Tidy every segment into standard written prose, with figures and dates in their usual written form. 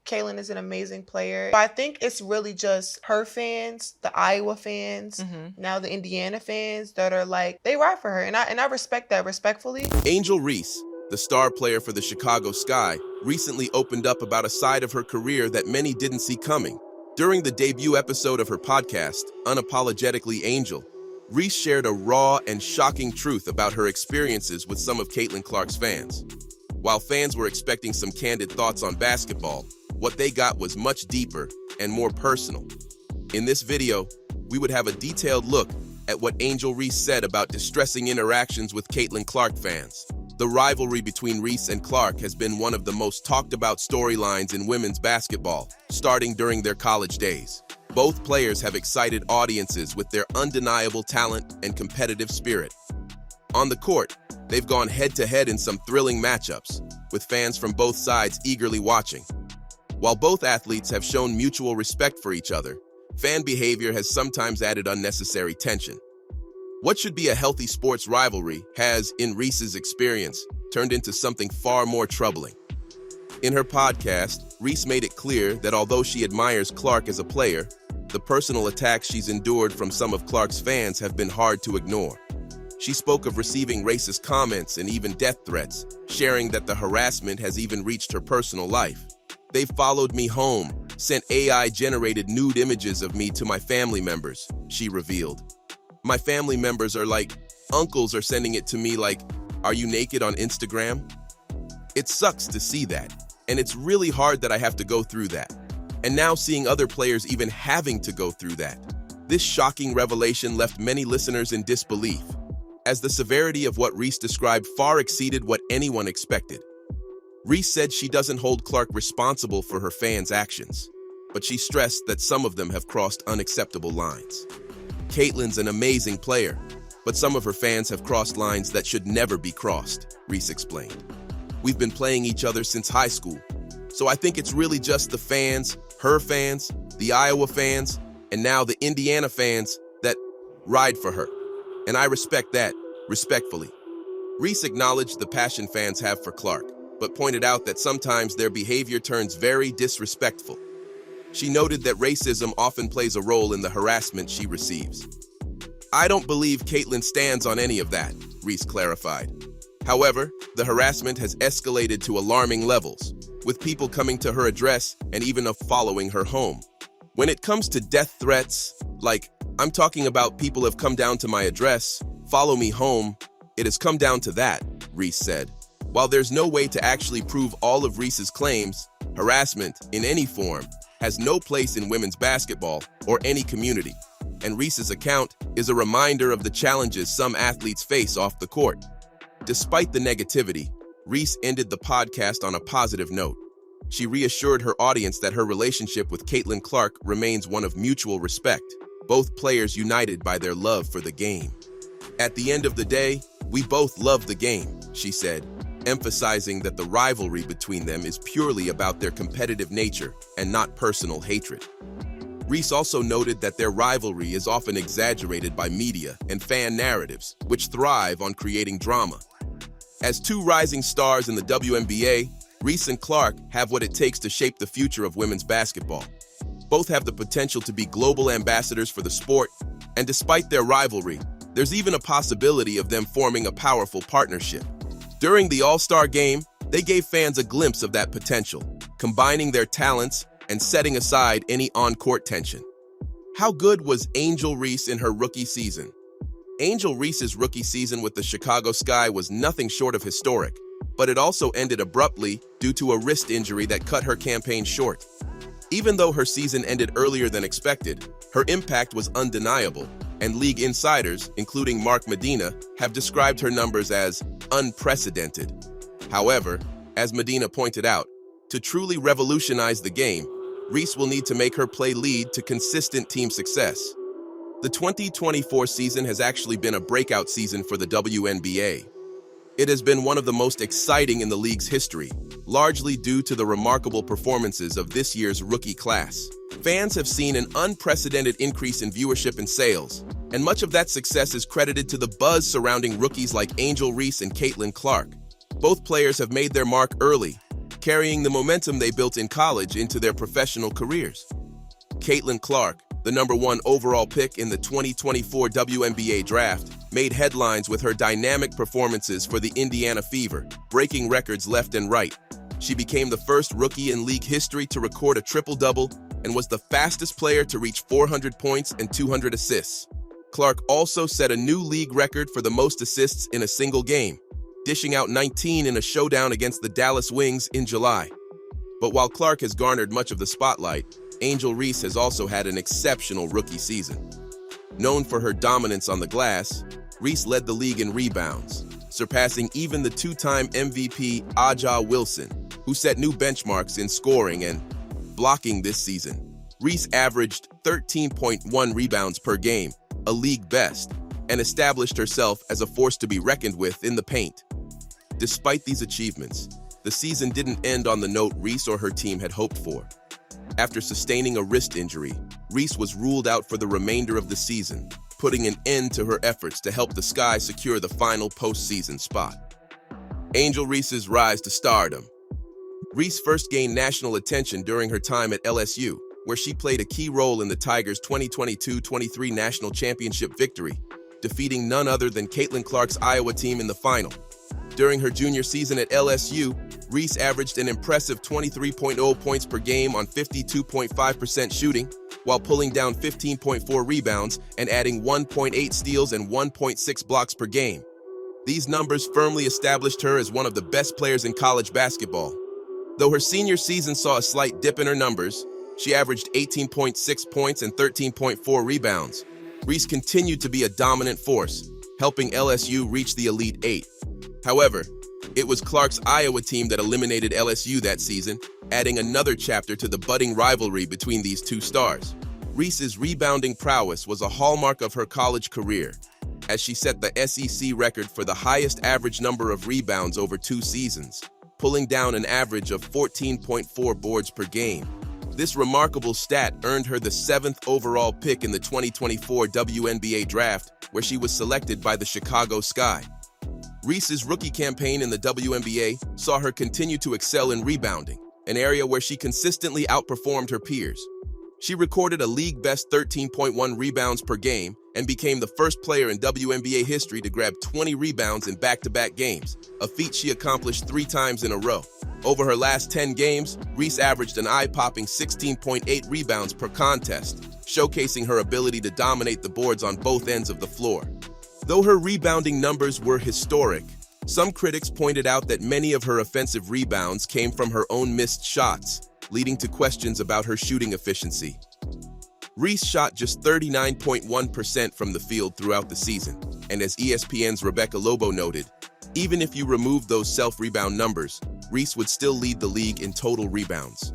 Kaylin is an amazing player. But I think it's really just her fans, the Iowa fans, now the Indiana fans that are like, they ride for her. And I respect that respectfully. Angel Reese, the star player for the Chicago Sky, recently opened up about a side of her career that many didn't see coming. During the debut episode of her podcast, Unapologetically Angel, Reese shared a raw and shocking truth about her experiences with some of Caitlin Clark's fans. While fans were expecting some candid thoughts on basketball, what they got was much deeper and more personal. In this video, we would have a detailed look at what Angel Reese said about distressing interactions with Caitlin Clark fans. The rivalry between Reese and Clark has been one of the most talked about storylines in women's basketball, starting during their college days. Both players have excited audiences with their undeniable talent and competitive spirit. On the court, they've gone head-to-head in some thrilling matchups, with fans from both sides eagerly watching. While both athletes have shown mutual respect for each other, fan behavior has sometimes added unnecessary tension. What should be a healthy sports rivalry has, in Reese's experience, turned into something far more troubling. In her podcast, Reese made it clear that although she admires Clark as a player, the personal attacks she's endured from some of Clark's fans have been hard to ignore. She spoke of receiving racist comments and even death threats, sharing that the harassment has even reached her personal life. "They've followed me home, sent AI-generated nude images of me to my family members," she revealed. "My family members are like, uncles are sending it to me like, are you naked on Instagram?" It sucks to see that, and it's really hard that I have to go through that. And now seeing other players even having to go through that. This shocking revelation left many listeners in disbelief, as the severity of what Reese described far exceeded what anyone expected. Reese said she doesn't hold Clark responsible for her fans' actions, but she stressed that some of them have crossed unacceptable lines. "Caitlin's an amazing player, but some of her fans have crossed lines that should never be crossed," Reese explained. "We've been playing each other since high school, so I think it's really just the fans, her fans, the Iowa fans, and now the Indiana fans that ride for her. And I respect that, respectfully." Reese acknowledged the passion fans have for Clark, but pointed out that sometimes their behavior turns very disrespectful. She noted that racism often plays a role in the harassment she receives. "I don't believe Caitlin stands on any of that," Reese clarified. However, the harassment has escalated to alarming levels, with people coming to her address and even following her home. "When it comes to death threats, like, I'm talking about people have come down to my address, follow me home, it has come down to that," Reese said. While there's no way to actually prove all of Reese's claims, harassment, in any form, has no place in women's basketball or any community, and Reese's account is a reminder of the challenges some athletes face off the court. Despite the negativity, Reese ended the podcast on a positive note. She reassured her audience that her relationship with Caitlin Clark remains one of mutual respect, both players united by their love for the game. "At the end of the day, we both love the game," she said, emphasizing that the rivalry between them is purely about their competitive nature and not personal hatred. Reese also noted that their rivalry is often exaggerated by media and fan narratives, which thrive on creating drama. As two rising stars in the WNBA, Reese and Clark have what it takes to shape the future of women's basketball. Both have the potential to be global ambassadors for the sport, and despite their rivalry, there's even a possibility of them forming a powerful partnership. During the All-Star game, they gave fans a glimpse of that potential, combining their talents and setting aside any on-court tension. How good was Angel Reese in her rookie season? Angel Reese's rookie season with the Chicago Sky was nothing short of historic, but it also ended abruptly due to a wrist injury that cut her campaign short. Even though her season ended earlier than expected, her impact was undeniable, and league insiders, including Mark Medina, have described her numbers as unprecedented. However, as Medina pointed out, to truly revolutionize the game, Reese will need to make her play lead to consistent team success. The 2024 season has actually been a breakout season for the WNBA. It has been one of the most exciting in the league's history, largely due to the remarkable performances of this year's rookie class. Fans have seen an unprecedented increase in viewership and sales, and much of that success is credited to the buzz surrounding rookies like Angel Reese and Caitlin Clark. Both players have made their mark early. carrying the momentum they built in college into their professional careers. Caitlin Clark, the #1 overall pick in the 2024 WNBA draft, made headlines with her dynamic performances for the Indiana Fever, breaking records left and right. She became the first rookie in league history to record a triple-double and was the fastest player to reach 400 points and 200 assists. Clark also set a new league record for the most assists in a single game, dishing out 19 in a showdown against the Dallas Wings in July. But while Clark has garnered much of the spotlight, Angel Reese has also had an exceptional rookie season. Known for her dominance on the glass, Reese led the league in rebounds, surpassing even the two-time MVP Aja Wilson, who set new benchmarks in scoring and blocking this season. Reese averaged 13.1 rebounds per game, a league best, and established herself as a force to be reckoned with in the paint. Despite these achievements, the season didn't end on the note Reese or her team had hoped for. After sustaining a wrist injury, Reese was ruled out for the remainder of the season, putting an end to her efforts to help the Sky secure the final postseason spot. Angel Reese's rise to stardom. Reese first gained national attention during her time at LSU, where she played a key role in the Tigers' 2022-23 national championship victory, defeating none other than Caitlin Clark's Iowa team in the final. During her junior season at LSU, Reese averaged an impressive 23.0 points per game on 52.5% shooting, while pulling down 15.4 rebounds and adding 1.8 steals and 1.6 blocks per game. These numbers firmly established her as one of the best players in college basketball. Though her senior season saw a slight dip in her numbers, she averaged 18.6 points and 13.4 rebounds. Reese continued to be a dominant force, helping LSU reach the Elite Eight. However, it was Clark's Iowa team that eliminated LSU that season, adding another chapter to the budding rivalry between these two stars. Reese's rebounding prowess was a hallmark of her college career, as she set the SEC record for the highest average number of rebounds over 2 seasons, pulling down an average of 14.4 boards per game. This remarkable stat earned her the 7th overall pick in the 2024 WNBA draft, where she was selected by the Chicago Sky. Reese's rookie campaign in the WNBA saw her continue to excel in rebounding, an area where she consistently outperformed her peers. She recorded a league-best 13.1 rebounds per game and became the first player in WNBA history to grab 20 rebounds in back-to-back games, a feat she accomplished 3 times in a row. Over her last 10 games, Reese averaged an eye-popping 16.8 rebounds per contest, showcasing her ability to dominate the boards on both ends of the floor. Though her rebounding numbers were historic, some critics pointed out that many of her offensive rebounds came from her own missed shots, leading to questions about her shooting efficiency. Reese shot just 39.1% from the field throughout the season, and as ESPN's Rebecca Lobo noted, even if you remove those self-rebound numbers, Reese would still lead the league in total rebounds.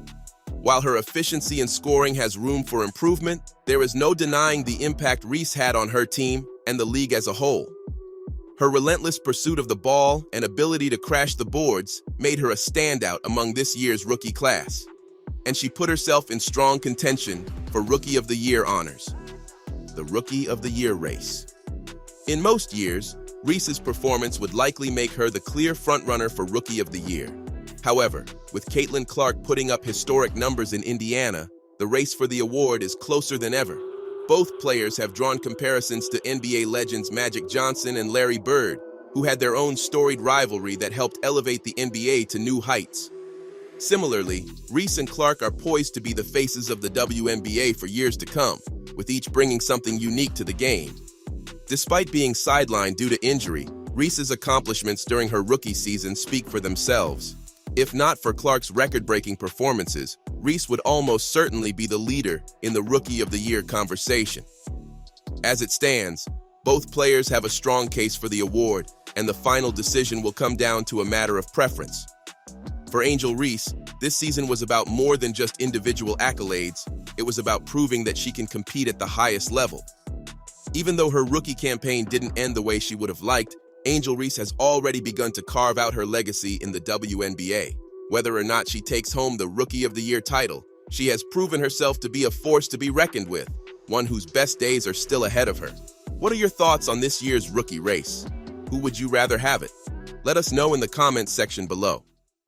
While her efficiency in scoring has room for improvement, there is no denying the impact Reese had on her team and the league as a whole. Her relentless pursuit of the ball and ability to crash the boards made her a standout among this year's rookie class, and she put herself in strong contention for Rookie of the Year honors. The Rookie of the Year race. In most years, Reese's performance would likely make her the clear frontrunner for Rookie of the Year. However, with Caitlin Clark putting up historic numbers in Indiana, the race for the award is closer than ever. Both players have drawn comparisons to NBA legends Magic Johnson and Larry Bird, who had their own storied rivalry that helped elevate the NBA to new heights. Similarly, Reese and Clark are poised to be the faces of the WNBA for years to come, with each bringing something unique to the game. Despite being sidelined due to injury, Reese's accomplishments during her rookie season speak for themselves. If not for Clark's record-breaking performances, Reese would almost certainly be the leader in the Rookie of the Year conversation. As it stands, both players have a strong case for the award, and the final decision will come down to a matter of preference. For Angel Reese, this season was about more than just individual accolades. It was about proving that she can compete at the highest level. Even though her rookie campaign didn't end the way she would have liked, Angel Reese has already begun to carve out her legacy in the WNBA. Whether or not she takes home the Rookie of the Year title, she has proven herself to be a force to be reckoned with, one whose best days are still ahead of her. What are your thoughts on this year's rookie race? Who would you rather have it? Let us know in the comments section below.